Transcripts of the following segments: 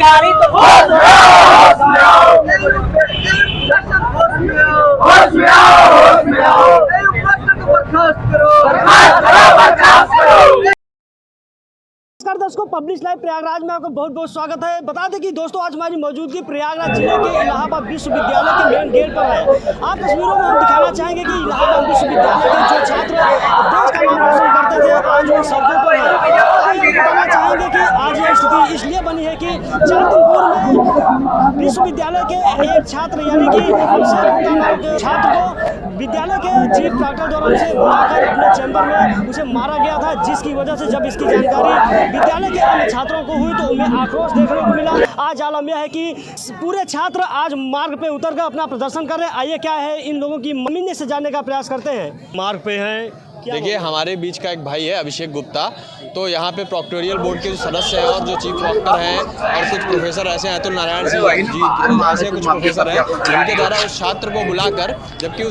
अधिकारी तो होश में आओ, होश में आओ, होश में आओ, होश में आओ, बर्खास्त करो, बर्खास्त करो, बर्खास्त करो। नमस्कार दोस्तों, पब्लिश लाइव प्रयागराज में आपका बहुत बहुत स्वागत है। बता दें कि दोस्तों आज हमारी मौजूदगी प्रयागराज जिले के इलाहाबाद विश्वविद्यालय के मेन गेट पर है। आप तस्वीरों में हम दिखाना चाहेंगे कि इलाहाबाद विश्वविद्यालय के जो छात्र देश का नाम रोशन करते थे आज वो सड़कों पर है। बताना चाहेंगे कि आज यह स्थिति इसलिए बनी है कि 4 दिन पूर्व में विश्वविद्यालय के एक छात्र यानी कि छात्र को विद्यालय के चीफ प्रॉक्टर द्वारा उसे बुलाकर अपने चैम्बर में उसे मारा गया था, जिसकी वजह से जब इसकी जानकारी विद्यालय के अन्य छात्रों को हुई तो उन्हें आक्रोश देखने को मिला। आज आलम यह है कि पूरे छात्र आज मार्ग पे उतर कर अपना प्रदर्शन कर रहे हैं। आइए क्या है इन लोगों की मम्मी से जानने का प्रयास करते हैं। मार्ग पे हैं, देखिए हमारे बीच का एक भाई है अभिषेक गुप्ता, तो यहाँ पे प्रॉक्टोरियल बोर्ड के जो सदस्य हैं और जो चीफ प्रॉक्टर हैं और कुछ प्रोफेसर ऐसे हैं, अतुल नारायण सिंह जी ऐसे कुछ प्रोफेसर हैं जिनके द्वारा उस छात्र को बुलाकर, जबकि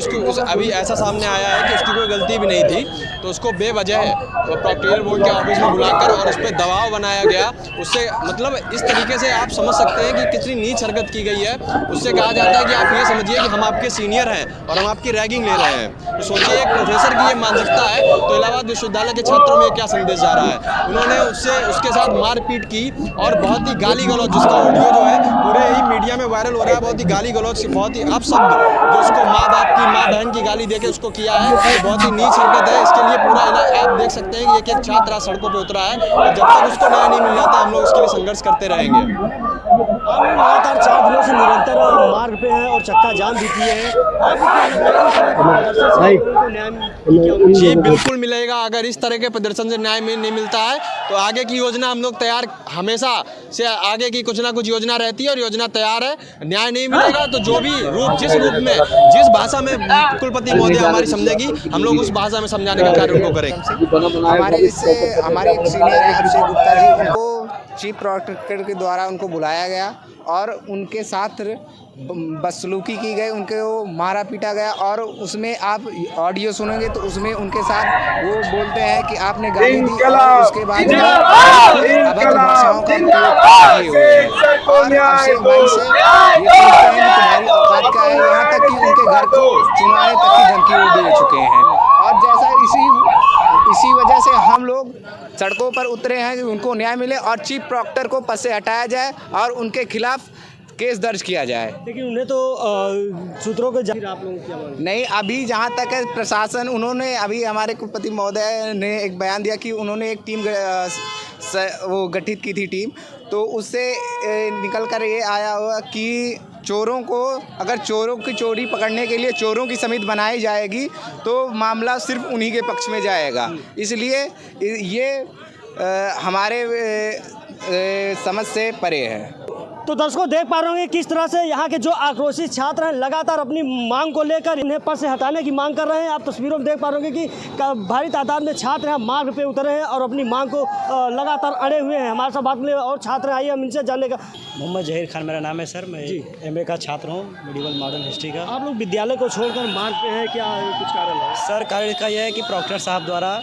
अभी ऐसा सामने आया है कि उसकी कोई गलती भी नहीं थी, तो उसको बेवजह प्रॉक्टोरियल बोर्ड के ऑफिस में बुलाकर और उस पर दबाव बनाया गया। उससे मतलब इस तरीके से आप समझ सकते हैं कि कितनी नीच हरकत की गई है। उससे कहा जाता है कि आप ये समझिए कि हम आपके सीनियर हैं और हम आपकी रैगिंग ले रहे हैं। तो सोचिए एक प्रोफेसर की ये मानसिकता है, तो इलाहाबाद विश्वविद्यालय के छात्रों में क्या संदेश जा रहा है। उन्होंने उसके साथ मारपीट की और बहुत ही गाली गलौज, जिसका ऑडियो जो है पूरे ही मीडिया में वायरल हो रहा है, बहुत ही गाली गलौज, बहुत ही अपशब्द जो उसको माँ बाप की, माँ बहन की गाली देके उसको किया है, तो बहुत ही नीच हरकत है। इसके लिए पूरा आप देख सकते हैं कि एक छात्र सड़कों पर उतरा है और जब तक उसको न्याय नहीं मिल जाता हम लोग उसके लिए संघर्ष करते रहेंगे। आप लगातार 4 दिनों से निरंतर मार्ग पे हैं और चक्का जाम भी किए हैं। जी बिल्कुल मिलेगा। अगर इस तरह के प्रदर्शन से न्याय नहीं मिलता है तो आगे की योजना हम लोग तैयार, हमेशा से आगे की कुछ ना कुछ योजना रहती है और योजना तैयार है। न्याय नहीं मिलेगा तो जो भी रूप, जिस रूप में, जिस भाषा में कुलपति महोदय हमारी समझेगी, हम लोग उस भाषा में समझाने का कार्य उनको करेंगे। हमारे एक सीनियर है अभिषेक गुप्ता जी, उनको चीफ प्रॉक्टर के द्वारा उनको बुलाया गया और उनके साथ बदसलूकी की गई, उनको मारा पीटा गया। और उसमें आप ऑडियो सुनेंगे तो उसमें उनके साथ वो बोलते हैं कि आपने गाली दी और उसके बाद अभद्र भाषाओं का प्रयोग किए हुए हैं। और अभिषेक भाई से ये पूछते हैं कि तुम्हारी औकात क्या है, यहाँ तक कि उनके घर को चुनाने तक की धमकी वो दे चुके हैं। और जैसा इसी वजह से हम लोग सड़कों पर उतरे हैं कि उनको न्याय मिले और चीफ प्रॉक्टर को पद से हटाया जाए और उनके खिलाफ केस दर्ज किया जाए। लेकिन उन्हें तो सूत्रों के आप लोगों की नहीं, अभी जहाँ तक है प्रशासन, उन्होंने अभी हमारे कुलपति महोदय ने एक बयान दिया कि उन्होंने एक टीम वो गठित की थी टीम, तो उससे निकल कर ये आया हुआ कि चोरों को, अगर चोरों की चोरी पकड़ने के लिए चोरों की समिति बनाई जाएगी तो मामला सिर्फ उन्हीं के पक्ष में जाएगा। इसलिए ये हमारे समझ से परे है। तो दर्शकों देख पा रहे होंगे किस तरह से यहाँ के जो आक्रोशित छात्र हैं लगातार अपनी मांग को लेकर इन्हें पद से हटाने की मांग कर रहे हैं। आप तस्वीरों में देख पा रहे होंगे कि भारी तादाद में छात्र यहाँ मार्ग पे उतरे हैं और अपनी मांग को लगातार अड़े हुए हैं। हमारे साथ बात में और छात्र आइए हम इनसे जानने का। मोहम्मद जहीर खान मेरा नाम है सर, मैं MA का छात्र हूँ, मेडिवल मॉडर्न हिस्ट्री का। आप लोग विद्यालय को छोड़कर मार्ग पे हैं, क्या कुछ कारण है? सर कारण का यह है कि प्रॉक्टर साहब द्वारा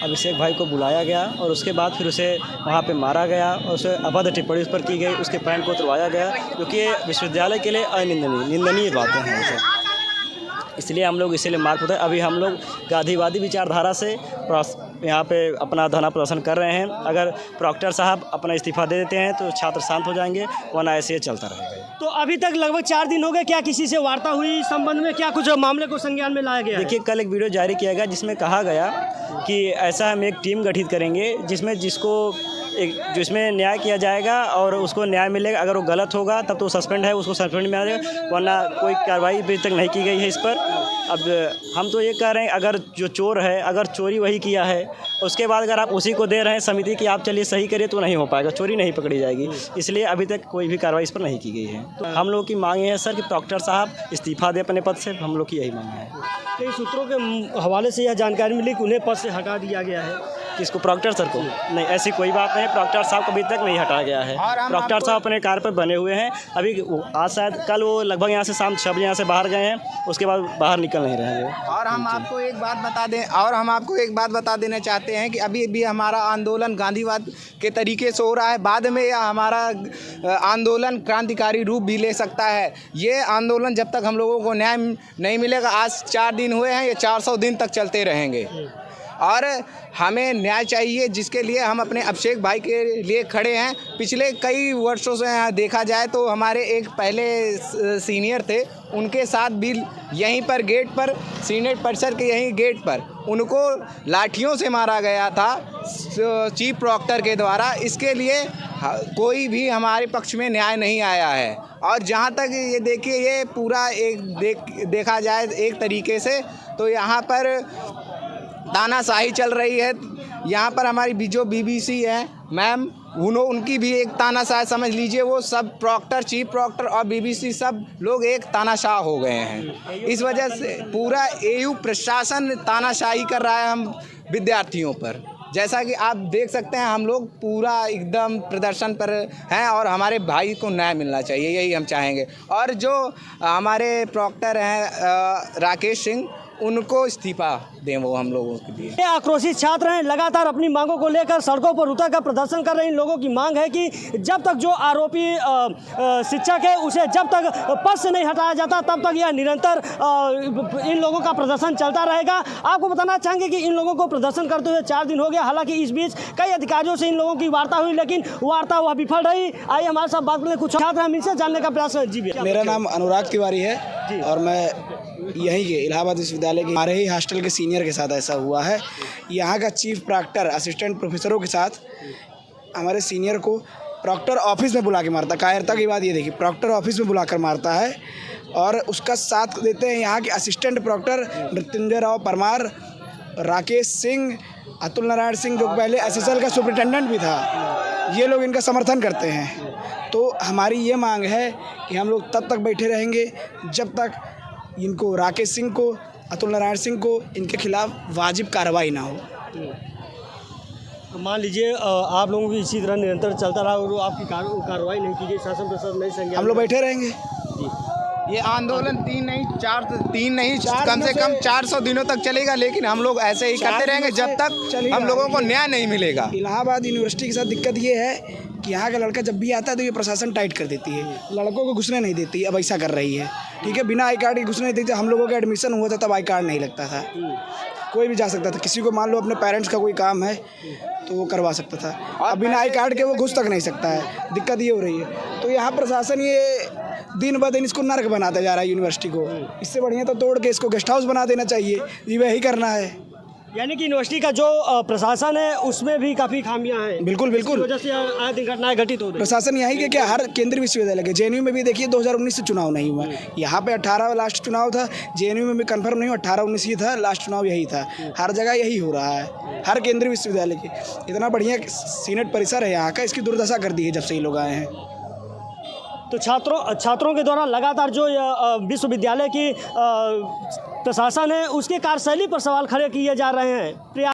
अभिषेक भाई को बुलाया गया और उसके बाद फिर उसे वहाँ पे मारा गया और उसे अभद्र टिप्पणी उस पर की गई, उसके पैंट को उतरवाया गया, क्योंकि ये विश्वविद्यालय के लिए निंदनीय बातें हैं सर। इसलिए हम लोग इसीलिए मार्ग पर, अभी हम लोग गांधीवादी विचारधारा से यहाँ पे अपना धरना प्रदर्शन कर रहे हैं। अगर प्रॉक्टर साहब अपना इस्तीफा दे देते हैं तो छात्र शांत हो जाएंगे, वरना ऐसे चलता रहेगा। तो अभी तक लगभग 4 दिन हो गए, क्या किसी से वार्ता हुई इस संबंध में, क्या कुछ मामले को संज्ञान में लाया गया? देखिए कल एक वीडियो जारी किया गया जिसमें कहा गया कि ऐसा हम एक टीम गठित करेंगे जिसमें न्याय किया जाएगा और उसको न्याय मिलेगा। अगर वो गलत होगा तब तो सस्पेंड है, उसको सस्पेंड में आ जाएगा, वरना कोई कार्रवाई अभी तक नहीं की गई है इस पर। अब हम तो ये कह रहे हैं अगर जो चोर है, अगर चोरी वही किया है, उसके बाद अगर आप उसी को दे रहे हैं समिति कि आप चलिए सही करिए, तो नहीं हो पाएगा, चोरी नहीं पकड़ी जाएगी। इसलिए अभी तक कोई भी कार्रवाई इस पर नहीं की गई है। तो हम लोग की मांग है सर कि प्रॉक्टर साहब इस्तीफा दें अपने पद से, हम लोग की यही मांग है। कई सूत्रों के हवाले से यह जानकारी मिली कि उन्हें पद से हटा दिया गया है। किसको, प्रॉक्टर सर को? नहीं, ऐसी कोई बात नहीं। प्रॉक्टर साहब को अभी तक नहीं हटाया गया है। प्रॉक्टर साहब अपने कार्य पर बने हुए हैं। अभी आज शायद कल वो लगभग यहाँ से शाम 6 बजे यहाँ से बाहर गए हैं, उसके बाद बाहर निकल नहीं रहे हैं। और हम आपको एक बात बता देना चाहते हैं कि अभी भी हमारा आंदोलन गांधीवाद के तरीके से हो रहा है। बाद में यह हमारा आंदोलन क्रांतिकारी रूप भी ले सकता है। ये आंदोलन जब तक हम लोगों को न्याय नहीं मिलेगा, आज 4 दिन हुए हैं, ये 400 दिन तक चलते रहेंगे। और हमें न्याय चाहिए, जिसके लिए हम अपने अभिषेक भाई के लिए खड़े हैं। पिछले कई वर्षों से यहाँ देखा जाए तो हमारे एक पहले सीनियर थे, उनके साथ भी यहीं पर गेट पर, सीनेट परिसर के यहीं गेट पर उनको लाठियों से मारा गया था चीफ प्रॉक्टर के द्वारा। इसके लिए कोई भी हमारे पक्ष में न्याय नहीं आया है। और जहाँ तक ये देखिए, ये पूरा देखा जाए एक तरीके से तो यहाँ पर तानाशाही चल रही है। यहाँ पर हमारी जो बीबीसी है मैम, उनकी भी एक तानाशाही समझ लीजिए। वो सब प्रॉक्टर, चीफ प्रॉक्टर और बीबीसी सब लोग एक तानाशाह हो गए हैं। इस वजह से पूरा एयू प्रशासन तानाशाही कर रहा है हम विद्यार्थियों पर। जैसा कि आप देख सकते हैं, हम लोग पूरा एकदम प्रदर्शन पर हैं और हमारे भाई को न्याय मिलना चाहिए, यही हम चाहेंगे। और जो हमारे प्रॉक्टर हैं राकेश सिंह, उनको इस्तीफा दें वो हम लोगों के लिए। ये आक्रोशित छात्र हैं, लगातार अपनी मांगों को लेकर सड़कों पर उतर कर प्रदर्शन कर रहे हैं। इन लोगों की मांग है कि जब तक जो आरोपी शिक्षक है उसे जब तक पद से नहीं हटाया जाता, तब तक यह निरंतर इन लोगों का प्रदर्शन चलता रहेगा। आपको बताना चाहेंगे कि इन लोगों को प्रदर्शन करते हुए 4 दिन हो गया। हालांकि इस बीच कई अधिकारियों से इन लोगों की वार्ता हुई, लेकिन वार्ता वह विफल रही। आइए हमारे साथ बात करते, कुछ छात्र हम इनसे जानने का प्रयास करें। जी भैया, मेरा नाम अनुराग तिवारी है और मैं यहीं के इलाहाबाद विश्वविद्यालय के हमारे ही हॉस्टल के सीनियर के साथ ऐसा हुआ है। यहाँ का चीफ प्रॉक्टर असिस्टेंट प्रोफेसरों के साथ हमारे सीनियर को प्रॉक्टर ऑफिस में बुला के मारता। कायरता की बात ये देखिए, प्रॉक्टर ऑफिस में बुलाकर मारता है और उसका साथ देते हैं यहाँ के असिस्टेंट प्रॉक्टर मृत्युंजय राव परमार, राकेश सिंह, अतुल नारायण सिंह जो पहले एसएसएल का सुपरिटेंडेंट भी था। ये लोग इनका समर्थन करते हैं। तो हमारी ये मांग है कि हम लोग तब तक बैठे रहेंगे जब तक इनको, राकेश सिंह को, अतुल नारायण सिंह को, इनके खिलाफ वाजिब कार्रवाई ना हो। मान लीजिए आप लोगों की इसी तरह निरंतर चलता रहा और आपकी कार्रवाई नहीं की गई, शासन प्रशासन नहीं संज्ञान, हम लोग बैठे रहेंगे। ये आंदोलन 3 नहीं कम से कम 400 दिनों तक चलेगा, लेकिन हम लोग ऐसे ही करते रहेंगे जब तक हम लोगों को न्याय नहीं मिलेगा। इलाहाबाद यूनिवर्सिटी के साथ दिक्कत ये है कि यहाँ का लड़का जब भी आता है तो ये प्रशासन टाइट कर देती है, लड़कों को घुसने नहीं देती। अब ऐसा कर रही है, ठीक है, बिना आई कार्ड के घुसने नहीं देती। हम लोगों का एडमिशन हुआ था तब आई कार्ड नहीं लगता था, कोई भी जा सकता था। किसी को मान लो अपने पेरेंट्स का कोई काम है तो वो करवा सकता था, अब बिना आई कार्ड के वो घुस तक नहीं सकता है। दिक्कत ये हो रही है। तो यहाँ प्रशासन ये दिन ब दिन इसको नर्क बनाता जा रहा है यूनिवर्सिटी को। इससे बढ़िया तो तोड़ के इसको गेस्ट हाउस बना देना चाहिए। ये वही करना है। यानी कि यूनिवर्सिटी का जो प्रशासन है उसमें भी काफ़ी खामियां हैं। बिल्कुल बिल्कुल, वजह से आए दिन घटनाएं घटित हो रही हैं। प्रशासन यहीं के क्या, हर केंद्रीय विश्वविद्यालय के, जेएनयू में भी देखिए 2019 से चुनाव नहीं हुआ। यहाँ पे 18 लास्ट चुनाव था, जेएनयू में भी कंफर्म नहीं हुआ, 18-19 ही था लास्ट चुनाव, यही था। हर जगह यही हो रहा है, हर केंद्रीय विश्वविद्यालय के। इतना बढ़िया सीनेट परिसर है यहाँ का, इसकी दुर्दशा कर दी है जब से ये लोग आए हैं। तो छात्रों के द्वारा लगातार जो विश्वविद्यालय की प्रशासन है उसके कार्यशैली पर सवाल खड़े किए जा रहे हैं।